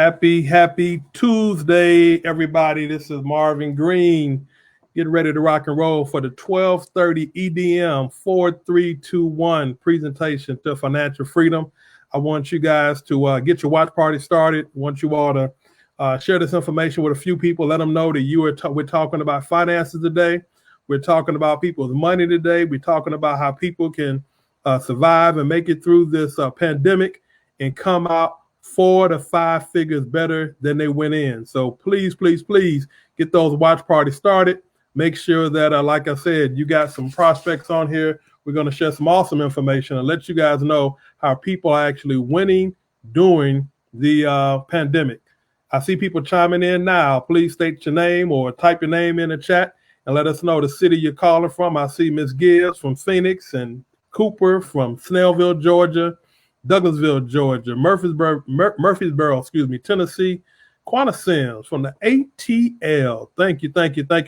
Happy Tuesday, everybody. This is Marvin Green. Get ready to rock and roll for the 1230 EDM 4321 presentation to financial freedom. I want you guys to get your watch party started. I want you all to share this information with a few people. Let them know that we're talking about finances today. We're talking about people's money today. We're talking about how people can survive and make it through this pandemic and come out 4 to 5 figures better than they went in. So please get those watch parties started. Make sure that, like I said, you got some prospects on here. We're going to share some awesome information and let you guys know how people are actually winning during the pandemic. I see people chiming in now. Please state your name or type your name in the chat and let us know the city you're calling from. I see Miss Gibbs from Phoenix and Cooper from Snellville, Georgia, Douglasville, Georgia, Murfreesboro, Tennessee, Quanta Sims from the ATL. Thank you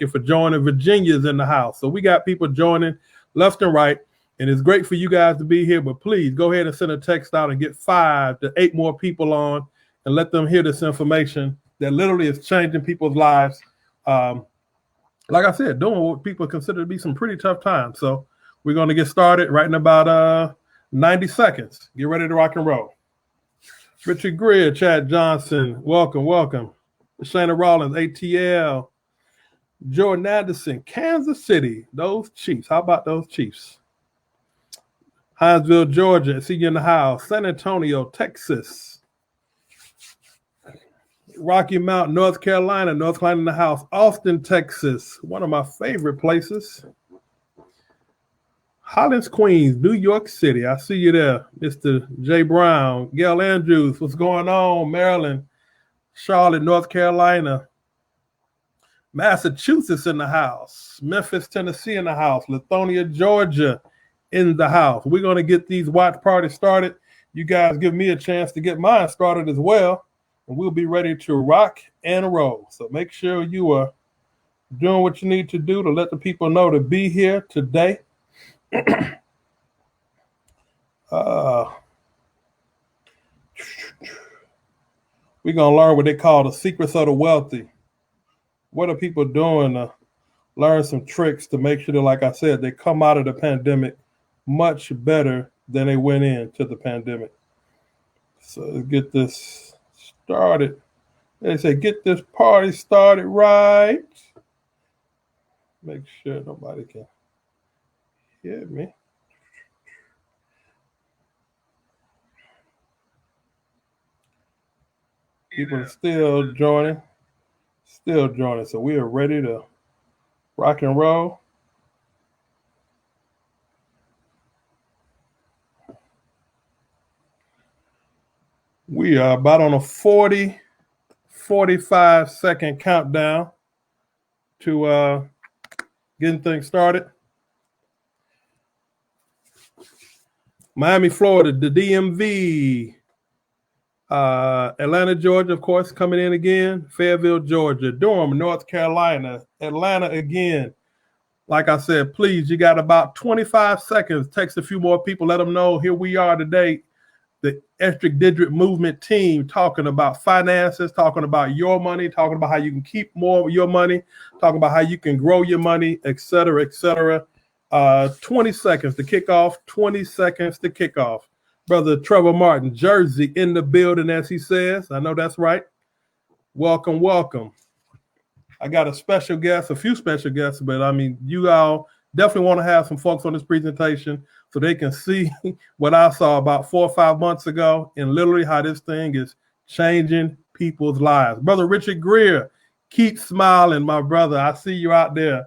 for joining. Virginia's in the house. So we got people joining left and right, and it's great for you guys to be here, but please go ahead and send a text out and get 5 to 8 more people on and let them hear this information that literally is changing people's lives. Like I said, doing what people consider to be some pretty tough times. So we're going to get started right in about 90 seconds. Get ready to rock and roll. Richard Greer, Chad Johnson, welcome. Shana Rollins, ATL. Jordan Anderson, Kansas City. Those Chiefs. How about those Chiefs? Hinesville, Georgia. See you in the house. San Antonio, Texas. Rocky Mount, North Carolina in the house. Austin, Texas. One of my favorite places. Hollins, Queens, New York City. I see you there, Mr. J. Brown. Gail Andrews, what's going on? Maryland, Charlotte, North Carolina. Massachusetts in the house. Memphis, Tennessee in the house. Lithonia, Georgia in the house. We're going to get these watch parties started. You guys give me a chance to get mine started as well. And we'll be ready to rock and roll. So make sure you are doing what you need to do to let the people know to be here today. We're going to learn what they call the secrets of the wealthy. What are people doing to learn some tricks to make sure that, like I said, they come out of the pandemic much better than they went into the pandemic. So let's get this started. They say, get this party started right. Make sure nobody can hear me. People are still joining. So we are ready to rock and roll. We are about on a 45 second countdown to getting things started. Miami, Florida, the DMV, Atlanta, Georgia, of course, coming in again. Fayetteville, Georgia, Durham, North Carolina, Atlanta again. Like I said, please, you got about 25 seconds. Text a few more people. Let them know here we are today. The Extra Digit Movement team talking about finances, talking about your money, talking about how you can keep more of your money, talking about how you can grow your money, et cetera, et cetera. 20 seconds to kick off. 20 seconds to kick off. Brother Trevor Martin, Jersey, in the building, as he says. I know that's right. Welcome. I got a few special guests, but I mean, you all definitely want to have some folks on this presentation so they can see what I saw about 4 or 5 months ago and literally how this thing is changing people's lives. Brother Richard Greer, keep smiling, my brother. I see you out there.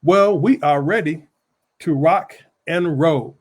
Well, we are ready to rock and roll.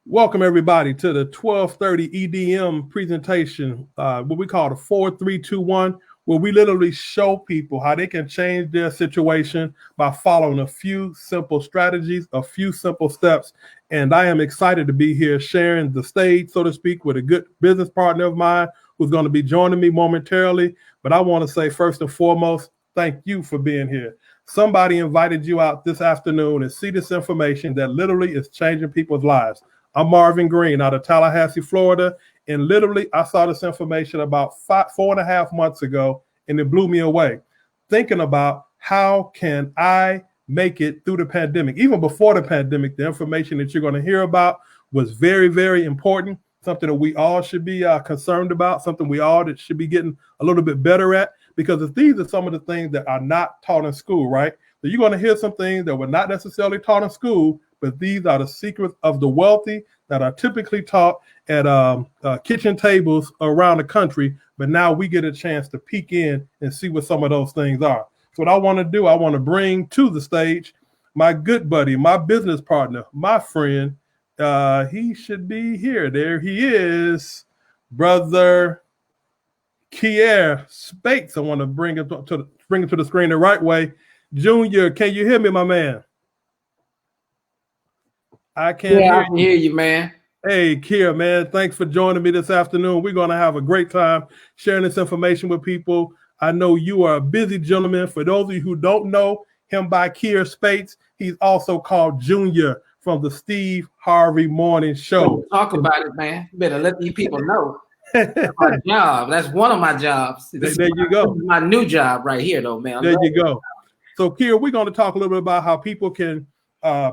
Welcome, everybody, to the 1230 EDM presentation, what we call the 4321, where we literally show people how they can change their situation by following a few simple strategies, a few simple steps. And I am excited to be here sharing the stage, so to speak, with a good business partner of mine who's going to be joining me momentarily. But I want to say, first and foremost, thank you for being here. Somebody invited you out this afternoon and see this information that literally is changing people's lives. I'm Marvin Green out of Tallahassee, Florida. And literally, I saw this information about 4.5 months ago, and it blew me away. Thinking about how can I make it through the pandemic. Even before the pandemic, the information that you're going to hear about was very, very important, something that we all should be concerned about, something we all that should be getting a little bit better at, because if these are some of the things that are not taught in school, right? So you're going to hear some things that were not necessarily taught in school, but these are the secrets of the wealthy that are typically taught at kitchen tables around the country. But now we get a chance to peek in and see what some of those things are. So what I want to do, I want to bring to the stage my good buddy, my business partner, my friend. He should be here. There he is, Brother Kier Spates. I want to bring him to the screen the right way. Junior, can you hear me, my man? I can't hear you. I can hear you, man. Hey, Kier, man, thanks for joining me this afternoon. We're going to have a great time sharing this information with people. I know you are a busy gentleman. For those of you who don't know him by Kier Spates, he's also called Junior from the Steve Harvey Morning Show. Talk about it, man. You better let these people know. That's my job. That's one of my jobs. There you go. This is my new job right here, though, man. There you go. So, Kier, we're going to talk a little bit about how people can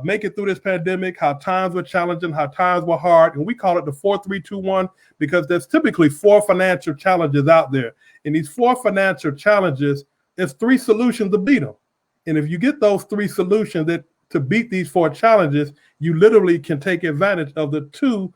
make it through this pandemic, how times were challenging, how times were hard. And we call it the 4-3-2-1 because there's typically 4 financial challenges out there. And these 4 financial challenges, there's 3 solutions to beat them. And if you get those 3 solutions to beat these 4 challenges, you literally can take advantage of the 2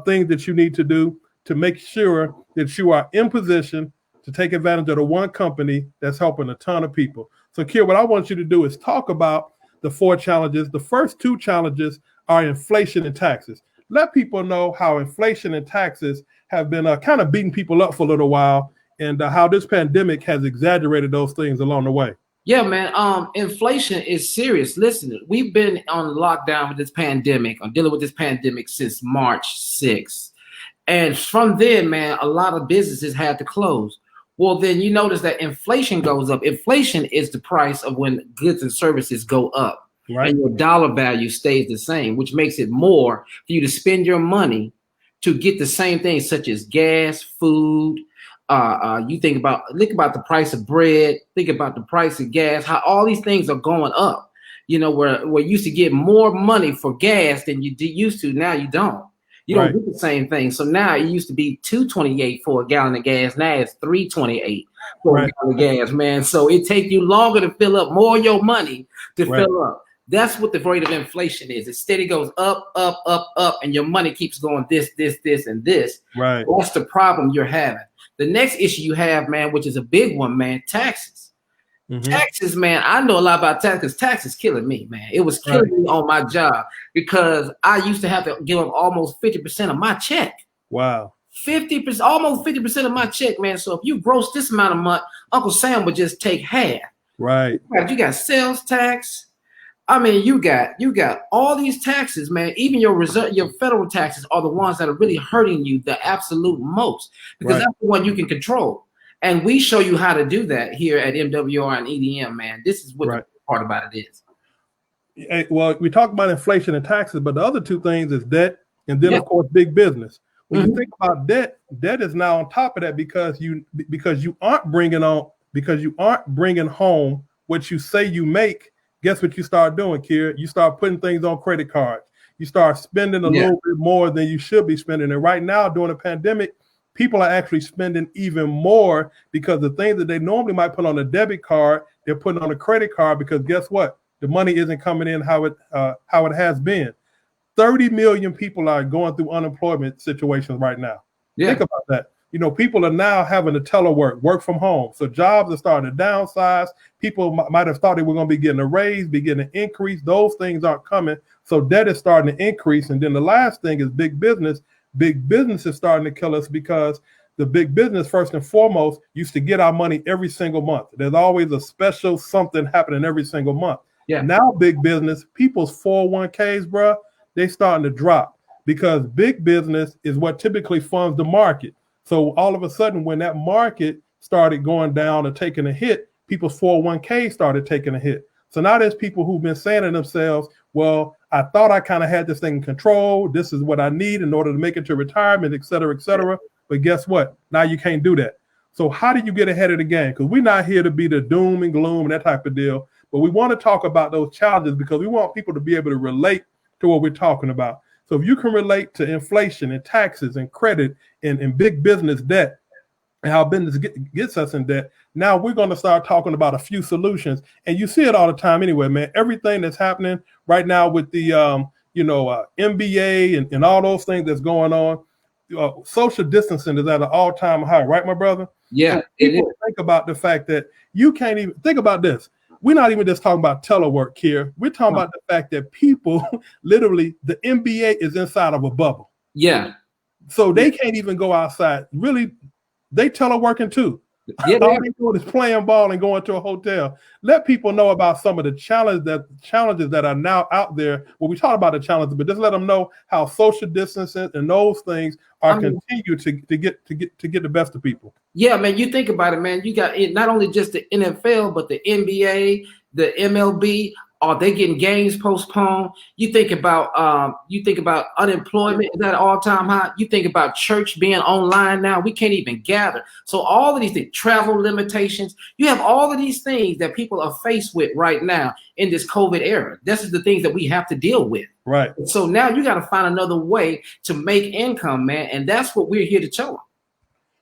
things that you need to do to make sure that you are in position to take advantage of the one company that's helping a ton of people. So, Kier, what I want you to do is talk about the 4 challenges. The first 2 challenges are inflation and taxes. Let people know how inflation and taxes have been kind of beating people up for a little while, and how this pandemic has exaggerated those things along the way. Yeah, man. Inflation is serious. Listen, we've been on lockdown with this pandemic, or dealing with this pandemic since March 6th. And from then, man, a lot of businesses had to close. Well, then you notice that inflation goes up. Inflation is the price of when goods and services go up, right? And your dollar value stays the same, which makes it more for you to spend your money to get the same things such as gas, food. You think about the price of bread, think about the price of gas, how all these things are going up. You know, where you used to get more money for gas than you used to, now you don't. You don't do the same thing. So now it used to be $2.28 for a gallon of gas. Now it's $3.28 for a gallon of gas, man. So it takes you longer to fill up, more of your money to fill up. That's what the rate of inflation is. It steady goes up, up, up, up, and your money keeps going this, and this. Right. That's the problem you're having. The next issue you have, man, which is a big one, man, taxes. Mm-hmm. Taxes, man, I know a lot about taxes because tax is killing me, man. It was killing me on my job because I used to have to give up almost 50% of my check. Wow. 50%, almost 50% of my check, man. So if you gross this amount of money, Uncle Sam would just take half. Right. You got sales tax. I mean, you got all these taxes, man. Even your federal taxes are the ones that are really hurting you the absolute most because that's the one you can control. And we show you how to do that here at MWR and EDM, man. This is what the part about it is. Well, we talk about inflation and taxes, but the other 2 things is debt, and then of course big business. When you think about debt is now on top of that because you aren't bringing home what you say you make. Guess what you start doing, Kier? You start putting things on credit cards. You start spending a little bit more than you should be spending. And right now, during the pandemic, people are actually spending even more because the things that they normally might put on a debit card, they're putting on a credit card because guess what? The money isn't coming in how it has been. 30 million people are going through unemployment situations right now. Yeah. Think about that. You know, people are now having to work from home. So jobs are starting to downsize. People might have thought they were going to be getting a raise, be getting an increase. Those things aren't coming. So debt is starting to increase. And then the last thing is big business. Big business is starting to kill us because the big business, first and foremost, used to get our money every single month. There's always a special something happening every single month. Yeah. Now, big business, people's 401ks, bro, they starting to drop because big business is what typically funds the market. So all of a sudden, when that market started going down or taking a hit, people's 401ks started taking a hit. So now there's people who've been saying to themselves, well, I thought I kind of had this thing in control. This is what I need in order to make it to retirement, et cetera, et cetera. But guess what? Now you can't do that. So how do you get ahead of the game? Because we're not here to be the doom and gloom and that type of deal. But we want to talk about those challenges because we want people to be able to relate to what we're talking about. So if you can relate to inflation and taxes and credit and big business debt and how business gets us in debt, now we're going to start talking about a few solutions. And you see it all the time anyway, man. Everything that's happening right now with the NBA and all those things that's going on, social distancing is at an all-time high, right, my brother? Yeah, so people think about the fact that you can't even think about this. We're not even just talking about telework here. We're talking about the fact that people, literally, the NBA is inside of a bubble. Yeah. So they can't even go outside. Really, they teleworking too. Yeah, all they doing is playing ball and going to a hotel. Let people know about some of the challenges that are now out there. Well, we talk about the challenges, but just let them know how social distancing and those things are continue to get the best of people. Yeah, man, you think about it, man. You got not only just the NFL, but the NBA, the MLB. Are they getting games postponed? You think about unemployment is at an all-time high. You think about church being online now. We can't even gather. So all of these things, travel limitations, you have all of these things that people are faced with right now in this COVID era. This is the things that we have to deal with. Right. So now you got to find another way to make income, man. And that's what we're here to tell them.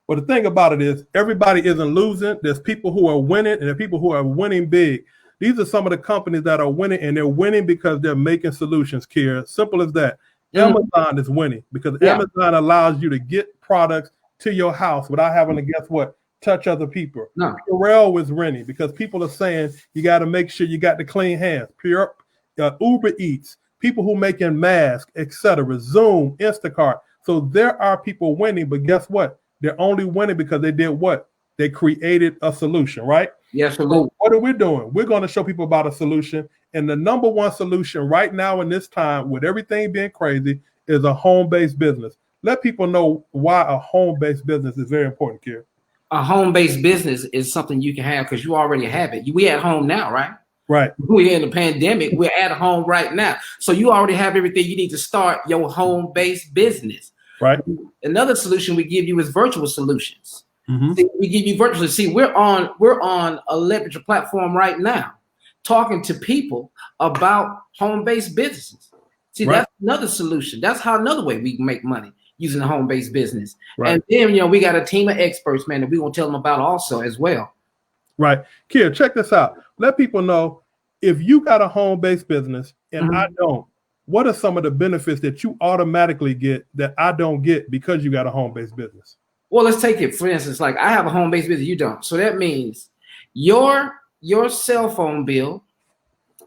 Well, the thing about it is everybody isn't losing. There's people who are winning and there are people who are winning big. These are some of the companies that are winning, and they're winning because they're making solutions, Kiera. Simple as that. Amazon is winning because Amazon allows you to get products to your house without having to, guess what, touch other people. No. Purell was winning because people are saying you got to make sure you got the clean hands. Uber Eats, people who making masks, etc. Zoom, Instacart. So there are people winning, but guess what? They're only winning because they did what? They created a solution, right? Yes, so what are we doing? We're going to show people about a solution. And the number one solution right now in this time, with everything being crazy, is a home-based business. Let people know why a home-based business is very important, Kier. A home-based business is something you can have because you already have it. We at home now, right? Right. We're in the pandemic. We're at home right now. So you already have everything you need to start your home-based business. Right. Another solution we give you is virtual solutions. Mm-hmm. See, we give you virtually. See, we're on a leverage platform right now, talking to people about home-based businesses. See, That's another solution. That's how another way we can make money using a home-based business. Right. And then we got a team of experts, man, that we're gonna tell them about also as well. Right, Kier, check this out. Let people know if you got a home-based business and I don't. What are some of the benefits that you automatically get that I don't get because you got a home-based business? Well, let's take it, for instance, like I have a home-based business, you don't. So that means your cell phone bill,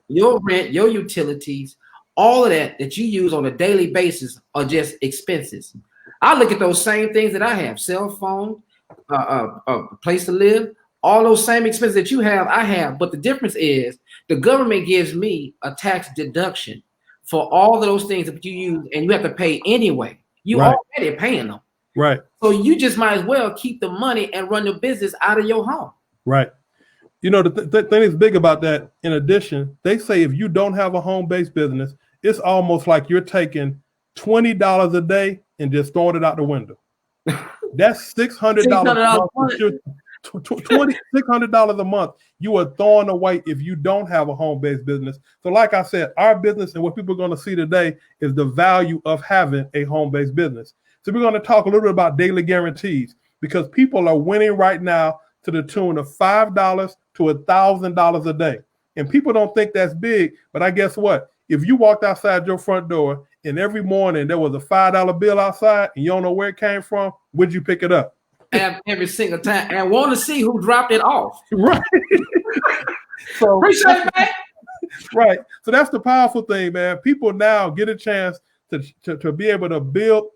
your rent, your utilities, all of that you use on a daily basis are just expenses. I look at those same things that I have, cell phone, a place to live, all those same expenses that you have, I have. But the difference is the government gives me a tax deduction for all of those things that you use, and you have to pay anyway. You already paying them. Right. So you just might as well keep the money and run the business out of your home. Right. You know, the thing is big about that. In addition, they say if you don't have a home-based business, it's almost like you're taking $20 a day and just throwing it out the window. That's $600 a month. $600 a month you are throwing away if you don't have a home-based business. So like I said, our business and what people are going to see today is the value of having a home-based business. So we're going to talk a little bit about daily guarantees because people are winning right now to the tune of $5 to $1,000 a day. And people don't think that's big, but I guess what? If you walked outside your front door and every morning there was a $5 bill outside and you don't know where it came from, would you pick it up? Every single time and want to see who dropped it off. Right. So appreciate that. Right. So that's the powerful thing, man. People now get a chance to be able to build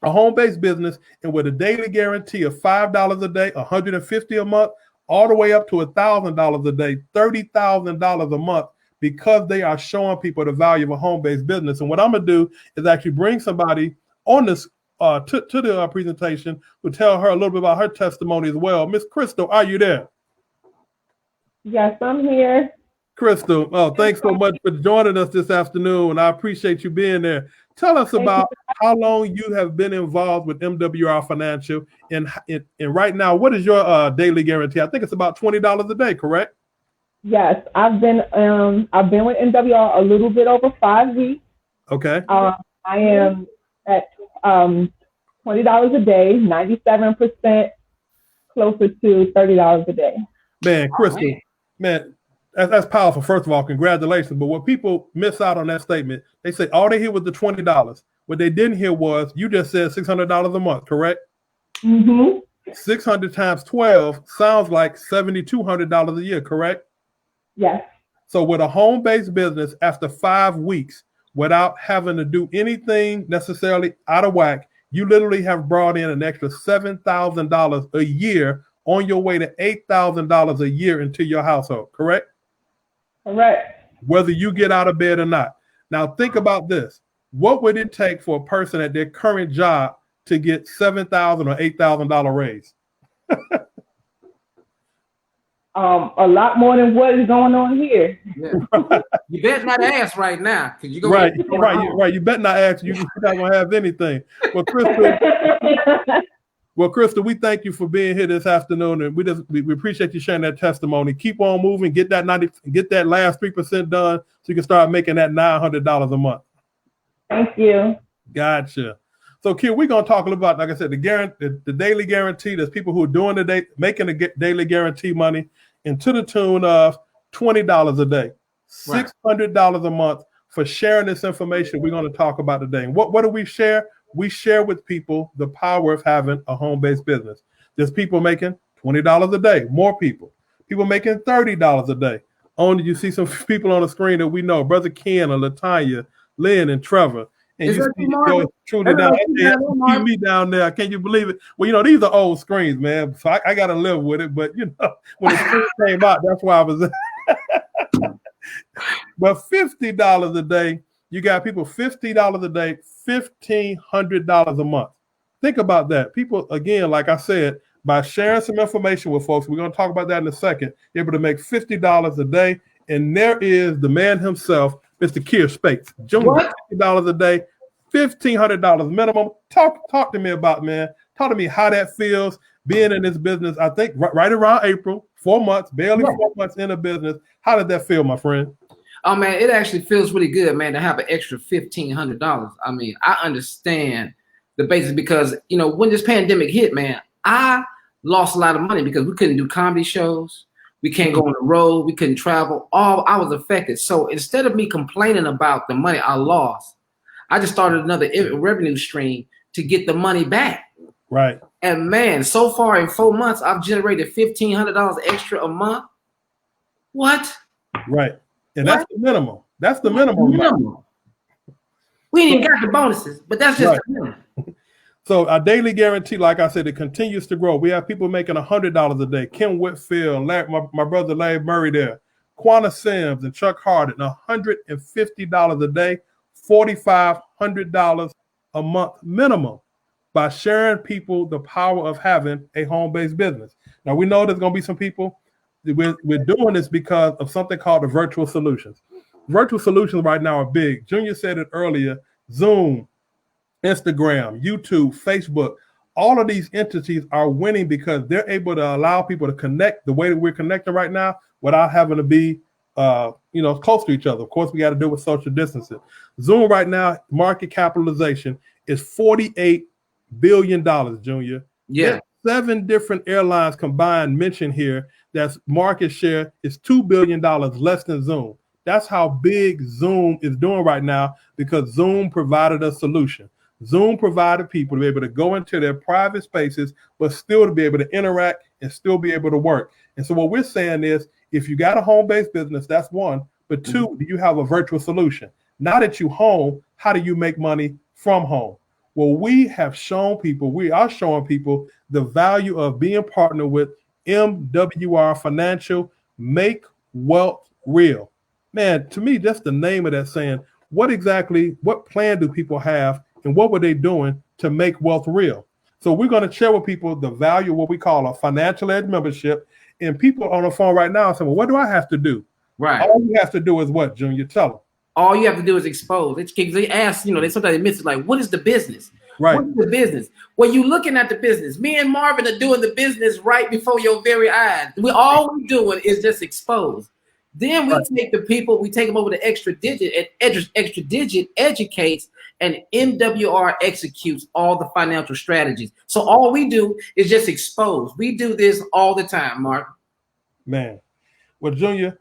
a home-based business, and with a daily guarantee of $5 a day, $150 a month, all the way up to $1,000 a day, $30,000 a month, because they are showing people the value of a home-based business. And what I'm gonna do is actually bring somebody on this to the presentation who tell her a little bit about her testimony as well. Miss Crystal, are you there? Yes, I'm here. Crystal, oh, thanks so much for joining us this afternoon. I appreciate you being there. Tell us about how long you have been involved with MWR Financial, and right now, what is your daily guarantee? I think it's about $20 a day, correct? Yes, I've been with MWR a little bit over 5 weeks. Okay. I am at $20 a day, 97%, closer to $30 a day. Man, Crystal, man, that's powerful. First of all, congratulations. But what people miss out on that statement, they say all they hear was the $20. What they didn't hear was you just said $600 a month, correct? Mm-hmm. 600 times 12 sounds like $7,200 a year, correct? Yes. So with a home-based business, after 5 weeks, without having to do anything necessarily out of whack, you literally have brought in an extra $7,000 a year on your way to $8,000 a year into your household, correct? Correct. Whether you get out of bed or not. Now think about this. What would it take for a person at their current job to get $7,000 or $8,000 raise? A lot more than what is going on here. Yeah. You better not ask right now, because you go right. You better not ask. You're not gonna have anything. Well, Crystal, we thank you for being here this afternoon, and we appreciate you sharing that testimony. Keep on moving. Get that last 3% done, so you can start making that $900 a month. Thank you. Gotcha. So, Q, we're gonna talk a little about, like I said, the daily guarantee. There's people who are doing making the daily guarantee money, and to the tune of $20 a day, $600 a month for sharing this information we're going to talk about today. And what do we share? We share with people the power of having a home-based business. There's people making $20 a day, more people making $30 a day. Only you see some people on the screen that we know, Brother Ken, or Latanya, Lynn, and Trevor. And Is you see truly down there, me down there. Can you believe it? Well, these are old screens, man. So I got to live with it. But, when the screen came out, that's why I was But $50 a day, you got people $50 a day, $1,500 a month. Think about that. People, again, like I said, by sharing some information with folks, we're going to talk about that in a second, able to make $50 a day. And there is the man himself, Mr. Keir Spates. Junior, $50 a day, $1,500 minimum. Talk to me about, man. Talk to me how that feels being in this business. I think right around April, 4 months, barely 4 months in a business. How did that feel, my friend? Oh man, it actually feels really good, man, to have an extra $1,500. I mean, I understand the basis because when this pandemic hit, man, I lost a lot of money because we couldn't do comedy shows. We can't go on the road. We couldn't travel. I was affected. So instead of me complaining about the money I lost, I just started another revenue stream to get the money back. Right. And man, so far in 4 months, I've generated $1,500 extra a month. What? Right. And that's the minimum. That's the minimum. We ain't even got the bonuses, but that's just the minimum. So our daily guarantee, like I said, it continues to grow. We have people making $100 a day. Kim Whitfield, my brother Larry Murray there, Quanah Sims and Chuck Harden, $150 a day, $4,500 a month minimum by sharing people the power of having a home-based business. Now, we know there's going to be some people, we're doing this because of something called the virtual solutions. Virtual solutions right now are big. Junior said it earlier, Zoom, Instagram, YouTube, Facebook, all of these entities are winning because they're able to allow people to connect the way that we're connecting right now without having to be close to each other. Of course, we got to do with social distancing. Zoom right now, market capitalization is $48 billion, Junior. Yeah. There's 7 different airlines combined mentioned here. That's market share is $2 billion less than Zoom. That's how big Zoom is doing right now because Zoom provided a solution. Zoom provided people to be able to go into their private spaces, but still to be able to interact and still be able to work. And so what we're saying is, if you got a home-based business, that's one. But 2, do you have a virtual solution? Now that you're home, how do you make money from home? Well, we are showing people the value of being partnered with MWR Financial, Make Wealth Real. Man, to me, that's the name of that saying. What plan do people have and what were they doing to make wealth real? So we're going to share with people the value of what we call a financial edge membership. And people on the phone right now are saying, well, what do I have to do? Right. All you have to do is what, Junior? Tell them. All you have to do is expose. They ask, they sometimes miss it, like, what is the business? Right. What is the business? Well, you looking at the business. Me and Marvin are doing the business right before your very eyes. All we're doing is just expose. Then we take the people, we take them over to Extra Digit, and Extra Digit educates, and MWR executes all the financial strategies. So all we do is just expose. We do this all the time, Mark. Man. Well, Junior,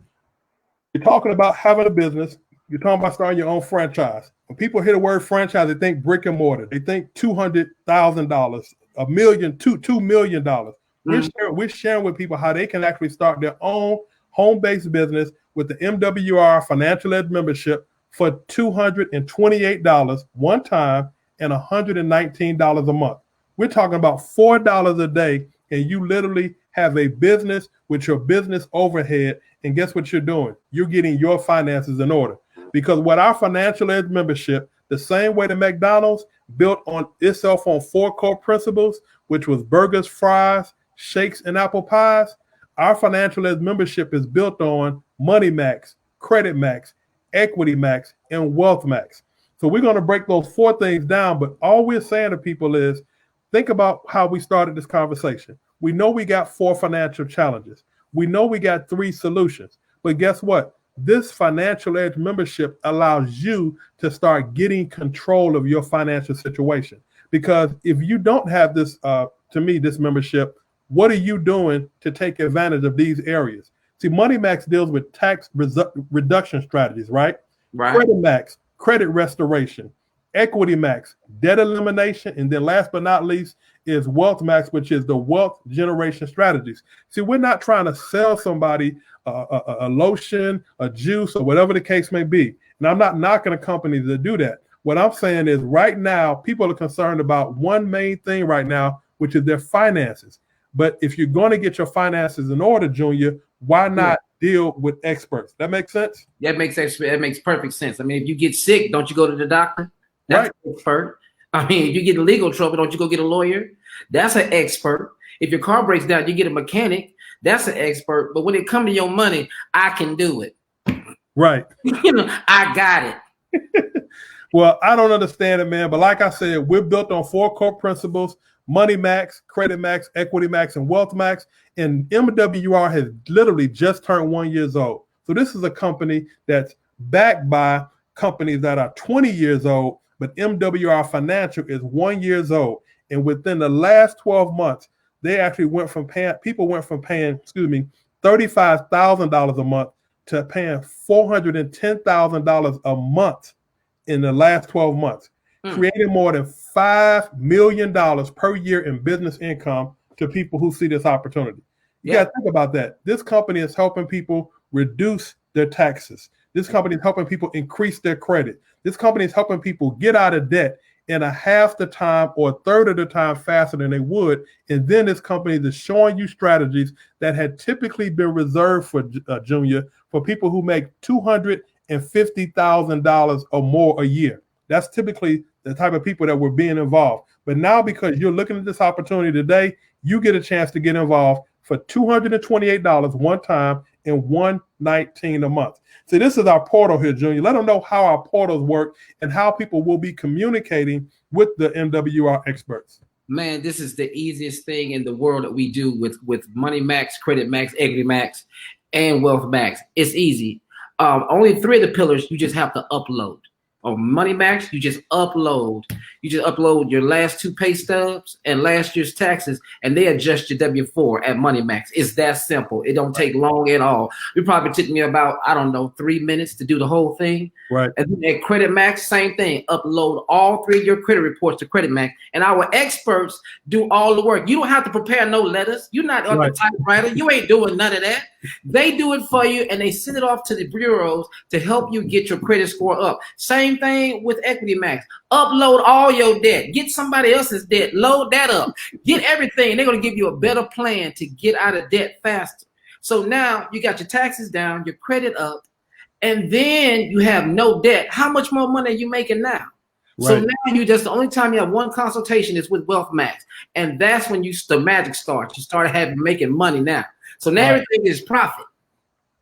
you're talking about having a business. You're talking about starting your own franchise. When people hear the word franchise, they think brick and mortar. They think $200,000, $1 million, $2 million. We're sharing with people how they can actually start their own home-based business with the MWR Financial Ed membership for $228 one time and $119 a month. We're talking about $4 a day, and you literally have a business with your business overhead. And guess what you're doing? You're getting your finances in order. Because what our financial ed membership, the same way the McDonald's built on itself on 4 core principles, which was burgers, fries, shakes, and apple pies, our financial ed membership is built on Money Max, Credit Max, Equity Max, and Wealth Max. So we're going to break those 4 things down, but all we're saying to people is, think about how we started this conversation. We know we got 4 financial challenges. We know we got 3 solutions, but guess what? This Financial Edge membership allows you to start getting control of your financial situation. Because if you don't have this, this membership, what are you doing to take advantage of these areas? See, Money Max deals with tax reduction strategies, right? Right. Credit Max, credit restoration. Equity Max, debt elimination. And then last but not least is Wealth Max, which is the wealth generation strategies. See, we're not trying to sell somebody a lotion, a juice, or whatever the case may be. And I'm not knocking a company to do that. What I'm saying is right now, people are concerned about one main thing right now, which is their finances. But if you're going to get your finances in order, Junior, why not deal with experts? That makes sense? That makes perfect sense. I mean, if you get sick, don't you go to the doctor? That's an expert. I mean, if you get in legal trouble, don't you go get a lawyer? That's an expert. If your car breaks down, you get a mechanic. That's an expert. But when it comes to your money, I can do it. Right. I got it. Well, I don't understand it, man. But like I said, we're built on 4 core principles: Money Max, Credit Max, Equity Max, and Wealth Max. And MWR has literally just turned 1 year old. So this is a company that's backed by companies that are 20 years old, but MWR Financial is 1 year old. And within the last 12 months, they actually went from paying $35,000 a month to paying $410,000 a month in the last 12 months, creating more than $5 million per year in business income to people who see this opportunity. You got to think about that. This company is helping people reduce their taxes. This company is helping people increase their credit. This company is helping people get out of debt in a half the time or a third of the time faster than they would. And then this company is showing you strategies that had typically been reserved for Junior, for people who make $250,000 or more a year. That's typically the type of people that were being involved. But now, because you're looking at this opportunity today, you get a chance to get involved for $228 one time and $119 a month. So this is our portal here, Junior. Let them know how our portals work and how people will be communicating with the MWR experts. Man, this is the easiest thing in the world that we do with Money Max, Credit Max, Equity Max, and Wealth Max. It's easy. Only 3 of the pillars you just have to upload. On Money Max, you just upload. You just upload your last 2 pay stubs and last year's taxes, and they adjust your W-4 at Money Max. It's that simple. It don't take long at all. It probably took me about, 3 minutes to do the whole thing. Right. And then at Credit Max, same thing. Upload all 3 of your credit reports to Credit Max, and our experts do all the work. You don't have to prepare no letters. You're not on the typewriter. You ain't doing none of that. They do it for you, and they send it off to the bureaus to help you get your credit score up. Same thing with Equity Max. Upload all your debt. Get somebody else's debt. Load that up. Get everything. They're going to give you a better plan to get out of debt faster. So now you got your taxes down, your credit up, and then you have no debt. How much more money are you making now? Right. So now the only time you have one consultation is with Wealth Max. And that's when the magic starts. You start making money now. So now everything is profit.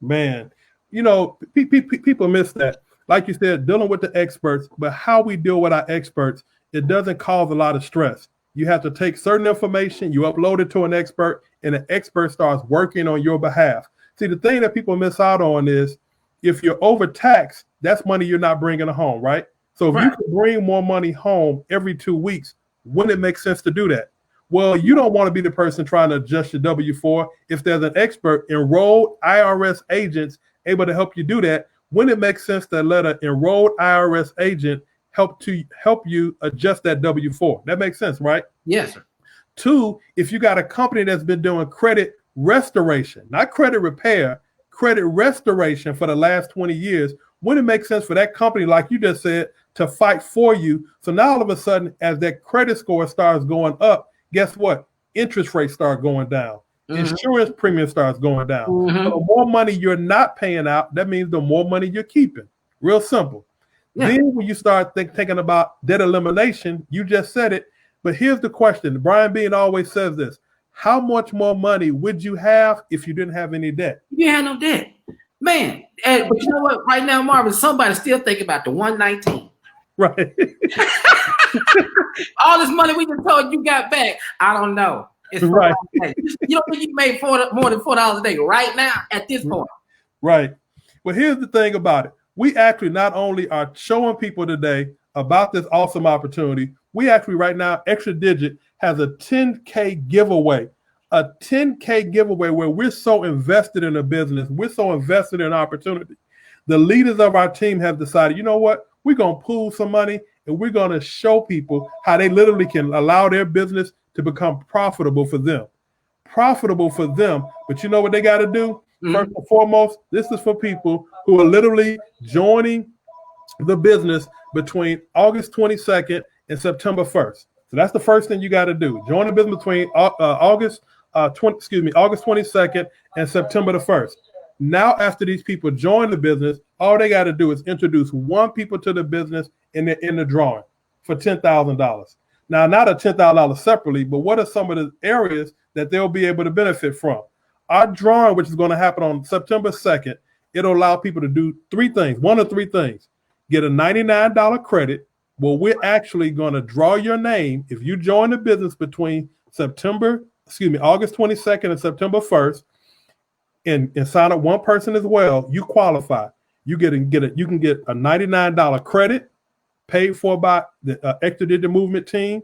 Man, you know, people miss that. Like you said, dealing with the experts, but how we deal with our experts, it doesn't cause a lot of stress. You have to take certain information, you upload it to an expert, and the expert starts working on your behalf. See, the thing that people miss out on is if you're overtaxed, that's money you're not bringing home, right? So if you can bring more money home every 2 weeks, wouldn't it make sense to do that? Well, you don't want to be the person trying to adjust your W-4. If there's an expert, enrolled IRS agents able to help you do that, wouldn't it make sense to let an enrolled IRS agent help you adjust that W-4? That makes sense, right? Yes, sir. 2, if you got a company that's been doing credit restoration, not credit repair, credit restoration for the last 20 years, wouldn't it make sense for that company, like you just said, to fight for you? So now all of a sudden, as that credit score starts going up, guess what? Interest rates start going down. Insurance premium starts going down. So the more money you're not paying out, that means the more money you're keeping. Real simple. Yeah. Then when you start thinking about debt elimination, you just said it, but here's the question. Brian Bean always says this. How much more money would you have if you didn't have any debt? You had no debt. Man, but you know what? Right now, Marvin, somebody's still thinking about the 119. Right. All this money we just told you got back, I don't know. It's right. You don't think you made more than $4 a day right now at this point? Right. Well, here's the thing about it. We actually not only are showing people today about this awesome opportunity, we actually right now, Extra Digit has a 10K giveaway. A 10K giveaway where we're so invested in a business, we're so invested in opportunity. The leaders of our team have decided, you know what? We're going to pool some money and we're going to show people how they literally can allow their business to become profitable for them. Profitable for them. But you know what they got to do? First and foremost, this is for people who are literally joining the business between August 22nd and September 1st. So that's the first thing you got to do. Join the business between August 22nd and September the 1st. Now, after these people join the business, all they got to do is introduce one people to the business in the drawing for $10,000. Now, not a $10,000 separately, but what are some of the areas that they'll be able to benefit from? Our drawing, which is going to happen on September 2nd, it'll allow people to do one of three things. Get a $99 credit. Well, we're actually going to draw your name. If you join the business between August 22nd and September 1st, and sign up one person as well, you qualify. You can get a $99 credit paid for by the Extra Digit Movement team.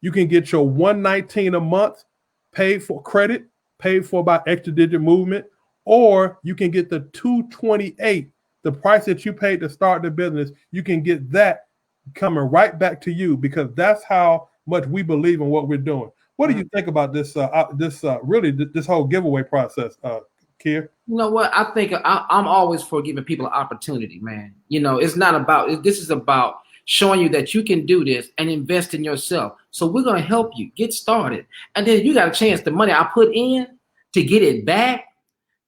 You can get your $119 a month paid for credit, paid for by Extra Digit Movement, or you can get the $228, the price that you paid to start the business. You can get that coming right back to you because that's how much we believe in what we're doing. What do you think about this whole giveaway process, Kier? You know what? I think I'm always for giving people an opportunity, man. You know, it's not about, this is about showing you that you can do this and invest in yourself. So we're going to help you get started. And then you got a chance, the money I put in to get it back.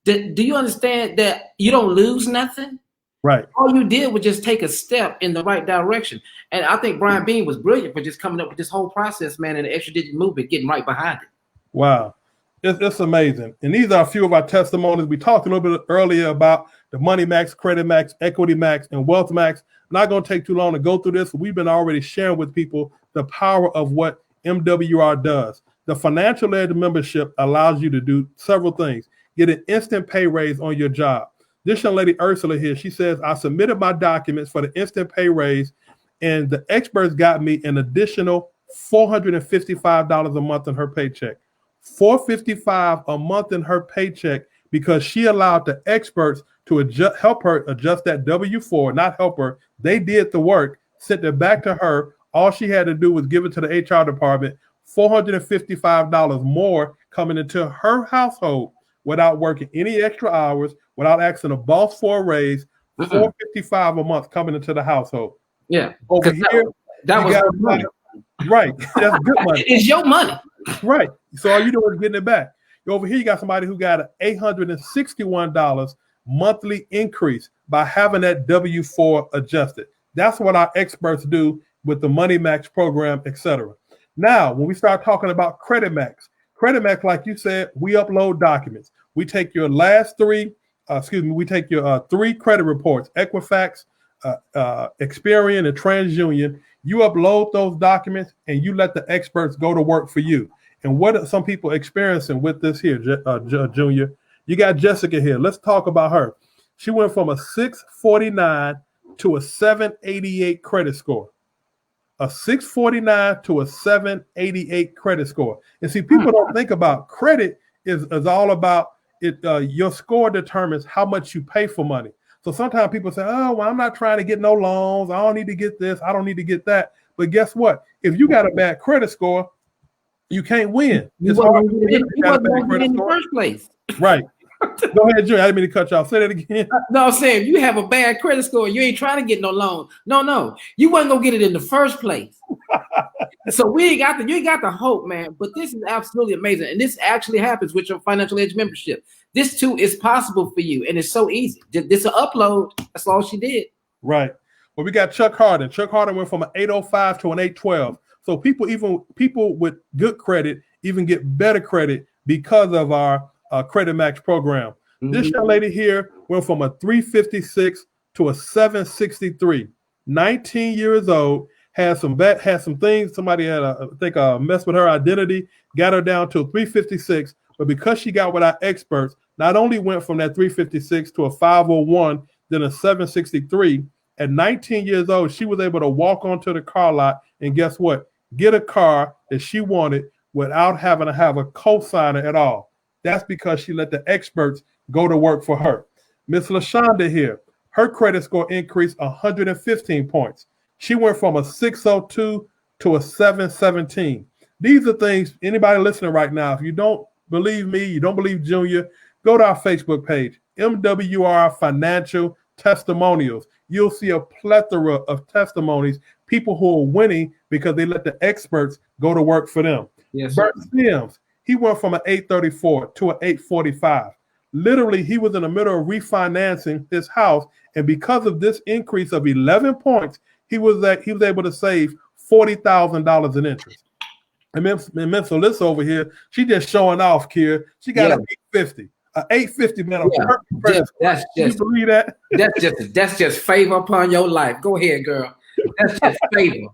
Do you understand that you don't lose nothing? Right. All you did was just take a step in the right direction. And I think Brian Bean was brilliant for just coming up with this whole process, man, and the Extra Digit Movement, getting right behind it. Wow. It's amazing. And these are a few of our testimonies. We talked a little bit earlier about the Money Max, Credit Max, Equity Max, and Wealth Max. I'm not going to take too long to go through this. We've been already sharing with people the power of what MWR does. The Financial Edge membership allows you to do several things. Get an instant pay raise on your job. This young lady, Ursula here, she says, I submitted my documents for the instant pay raise, and the experts got me an additional $455 a month in her paycheck. $455 a month in her paycheck because she allowed the experts to help her adjust that W-4, not help her. They did the work, sent it back to her. All she had to do was give it to the HR department, $455 more coming into her household without working any extra hours, without asking a boss for a raise, $455 a month coming into the household. Yeah. Over here, that was money. Right. That's good money. It's your money. Right. So all you doing is getting it back. Over here, you got somebody who got an $861 monthly increase by having that W-4 adjusted. That's what our experts do with the Money Max program, etc. Now, when we start talking about Credit Max, like you said, we upload documents. We take your last 3 we take your 3 credit reports, Equifax, Experian, and TransUnion. You upload those documents and you let the experts go to work for you. And what are some people experiencing with this here, Junior? You got Jessica here. Let's talk about her. She went from a 649 to a 788 credit score. A 649 to a 788 credit score. And see, people don't think about credit is all about it. Your score determines how much you pay for money. So sometimes people say, oh, well, I'm not trying to get no loans. I don't need to get this. I don't need to get that. But guess what? If you got a bad credit score, you can't win. You wasn't going to get in the first place. Right. Go ahead, Junior. I didn't mean to cut you off. Say that again. No, I'm saying if you have a bad credit score, you ain't trying to get no loan. No. You wasn't going to get it in the first place. So you ain't got the hope, man. But this is absolutely amazing. And this actually happens with your Financial Edge membership. This too is possible for you. And it's so easy. This an upload. That's all she did. Right. Well, we got Chuck Harden. Chuck Harden went from an 805 to an 812. So people with good credit even get better credit because of our Credit Max program. Mm-hmm. This young lady here went from a 356 to a 763. 19 years old. Had some things. Somebody had messed with her identity, got her down to a 356. But because she got with our experts, not only went from that 356 to a 501, then a 763. At 19 years old, she was able to walk onto the car lot and guess what? Get a car that she wanted without having to have a co-signer at all. That's because she let the experts go to work for her. Miss LaShonda here, her credit score increased 115 points. She went from a 602 to a 717. These are things, anybody listening right now, if you don't believe me, you don't believe Junior, go to our Facebook page, MWR Financial Testimonials. You'll see a plethora of testimonies, people who are winning because they let the experts go to work for them. Yes, Bert Sims, he went from an 834 to an 845. Literally, he was in the middle of refinancing his house, and because of this increase of 11 points, he was able to save $40,000 in interest. And Miss Alyssa over here, she just showing off, Kier. She got an 850. An 850, man. That's just, you believe that? That's just favor upon your life. Go ahead, girl. That's just favor.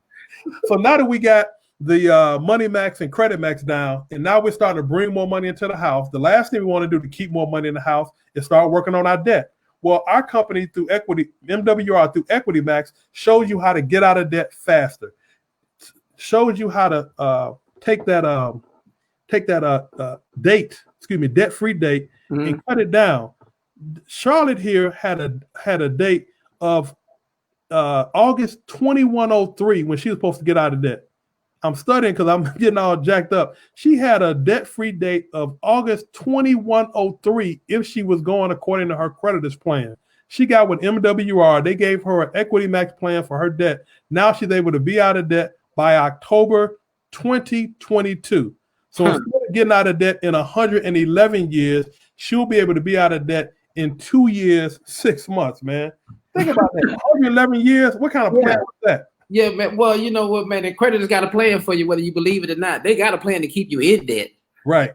So now that we got the Money Max and Credit Max down, and now we're starting to bring more money into the house, the last thing we want to do to keep more money in the house is start working on our debt. Well, our company through Equity, MWR through Equity Max, shows you how to get out of debt faster. Shows you how to take that debt-free date, and cut it down. Charlotte here had a date of August 2103 when she was supposed to get out of debt. I'm studying because I'm getting all jacked up. She had a debt-free date of August 2103 if she was going according to her creditor's plan. She got with MWR. They gave her an Equity Max plan for her debt. Now she's able to be out of debt by October 2022. So instead of getting out of debt in 111 years, she'll be able to be out of debt in 2 years, 6 months, man. Think about that. 111 years? What kind of plan was that? Yeah, man. Well, you know what, man? The creditors got a plan for you, whether you believe it or not. They got a plan to keep you in debt. Right.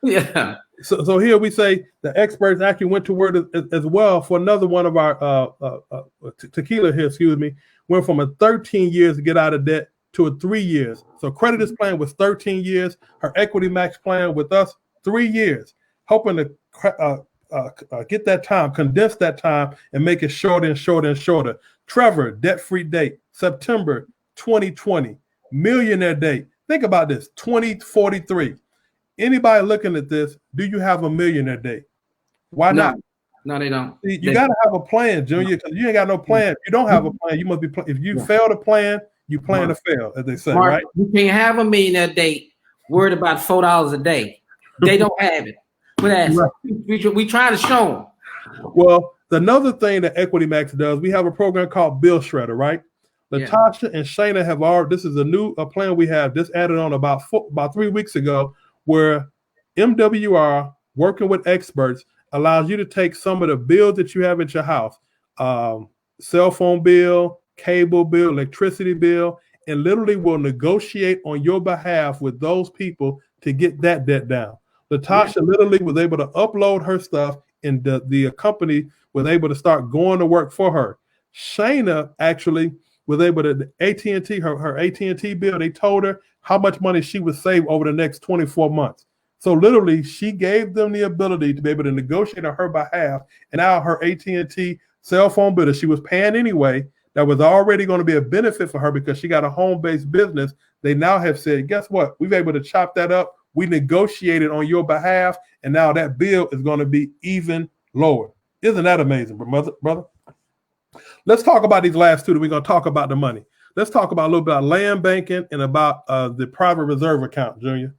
Yeah. So here we say the experts actually went to work as well for another one of our tequila here, went from a 13 years to get out of debt to a 3 years. So creditor's plan was 13 years. Her Equity Max plan with us, 3 years, hoping to get that time, condense that time, and make it shorter and shorter and shorter. Trevor, debt-free date, September 2020. Millionaire date. Think about this, 2043. Anybody looking at this, do you have a millionaire date? Why not? No, they don't. See, you got to have a plan, Junior, because you ain't got no plan. If you don't have a plan, you must be. If you fail to plan, you plan to fail, as they say, Mark, right? You can't have a millionaire date worried about $4 a day. They don't have it. We try to show them. Well, another thing that Equity Max does, we have a program called Bill Shredder, right? Latasha and Shayna have already. This is a new plan we have. This added on about 3 weeks ago, where MWR working with experts allows you to take some of the bills that you have at your house, cell phone bill, cable bill, electricity bill, and literally will negotiate on your behalf with those people to get that debt down. Latasha literally was able to upload her stuff and the company was able to start going to work for her. Shayna actually was able to AT&T, her AT&T bill, they told her how much money she would save over the next 24 months. So literally, she gave them the ability to be able to negotiate on her behalf, and now her AT&T cell phone bill that she was paying anyway, that was already going to be a benefit for her because she got a home-based business. They now have said, guess what? We've able to chop that up. We negotiated on your behalf, and now that bill is going to be even lower. Isn't that amazing, brother? Let's talk about these last two that we're going to talk about the money. Let's talk about a little bit about land banking and about the private reserve account, Junior.